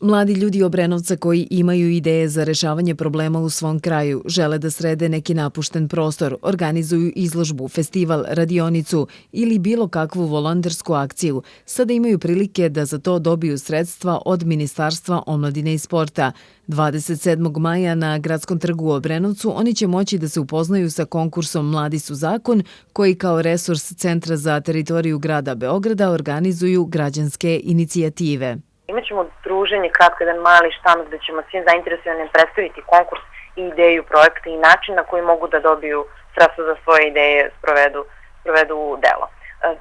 Mladi ljudi Obrenovca koji imaju ideje za rešavanje problema u svom kraju, žele da srede neki napušten prostor, organizuju izložbu, festival, radionicu ili bilo kakvu volontersku akciju, sada imaju prilike da za to dobiju sredstva od Ministarstva omladine i sporta. 27. maja na Gradskom trgu u Obrenovcu oni će moći da se upoznaju sa konkursom Mladi su zakon, koji kao resurs Centra za teritoriju grada Beograda organizuju građanske inicijative. Imaćemo druženje, kratko jedan mali štand gde ćemo svim zainteresovanim predstaviti konkurs i ideju projekta i način na koji mogu da dobiju sredstva za svoje ideje sprovedu u delo.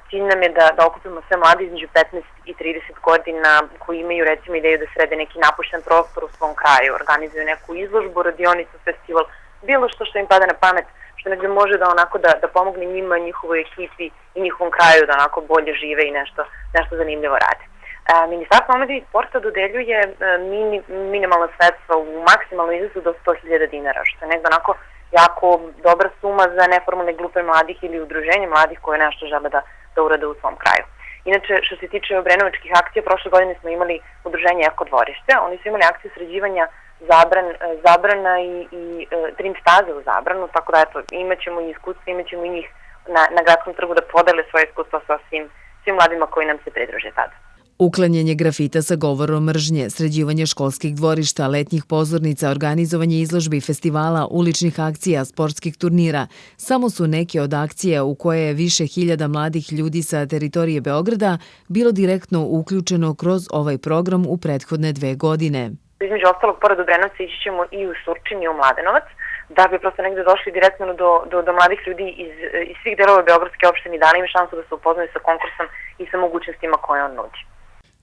Cilj nam je da okupimo sve mlade između 15 i 30 godina koji imaju recimo ideju da srede neki napušten prostor u svom kraju, organizuju neku izložbu, radionicu, festival, bilo što im pada na pamet, što negde može da pomogne njima, njihovoj ekipi i njihovom kraju da onako bolje žive i nešto zanimljivo rade. Ministarstvo omladine i sporta dodeljuje minimalna sredstva u maksimalnom iznosu do 100.000 dinara, što je negde onako jako dobra suma za neformalne grupe mladih ili udruženje mladih koje nešto žele da urade u svom kraju. Inače, što se tiče obrenovačkih akcija, prošle godine smo imali udruženje Eko dvorište, oni su imali akciju sređivanja zabrana i trim staze u zabranu, tako da eto, imaćemo i iskustva, imaćemo i njih na Gradskom trgu da podele svoje iskustva sa svim mladima koji nam se pridruže tada. Uklanjanje grafita sa govorom mržnje, sređivanje školskih dvorišta, letnjih pozornica, organizovanje izložbi, festivala, uličnih akcija, sportskih turnira samo su neke od akcija u koje je više hiljada mladih ljudi sa teritorije Beograda bilo direktno uključeno kroz ovaj program u prethodne 2 godine. Između ostalog, pored Obrenovca ići ćemo i u Surčin i u Mladenovac, da bi prosto negde došli direktno do mladih ljudi iz svih delova Beogradske opštine i dali im šansu da se upoznaju sa konkursom i sa mogućnostima koje on nudi.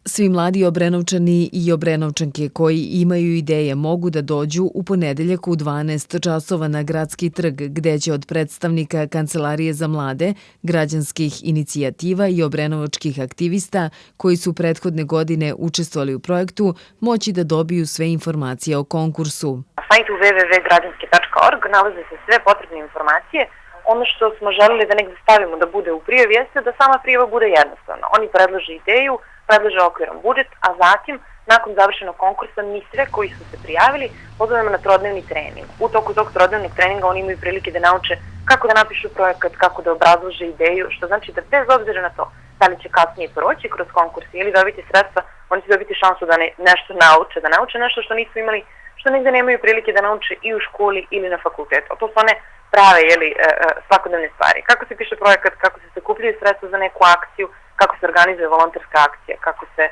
Svi mladi Obrenovčani i Obrenovčanke koji imaju ideje mogu da dođu u ponedeljak u 12 časova na Gradski trg, gde će od predstavnika Kancelarije za mlade, građanskih inicijativa i obrenovačkih aktivista koji su prethodne godine učestvovali u projektu moći da dobiju sve informacije o konkursu. Na sajtu www.građanske.org nalaze se sve potrebne informacije. Ono što smo želeli da negde stavimo da bude u prijavi jeste da sama prijava bude jednostavna. Oni predlaže ideju, predlaže okviran budžet, a zatim, nakon završenog konkursa, mi sve koji su se prijavili pozovemo na trodnevni trening. U toku tog trodnevnog treninga oni imaju prilike da nauče kako da napišu projekat, kako da obrazlože ideju, što znači da bez obzira na to da li će kasnije proći kroz konkurs ili dobiti sredstva, oni će dobiti šansu da nešto nauče, da nauče nešto što nisu imali, što negde nemaju prilike da nauče i u školi ili na fakultetu. To su one prave, svakodnevne stvari. Kako se piše projekat, kako se sakupljaju sredstva za neku akciju, kako se organizuje volonterska akcija, kako se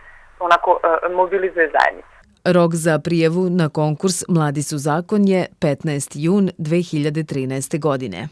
mobilizuje zajednica. Rok za prijavu na konkurs Mladi su zakon je 15. jun 2013. godine.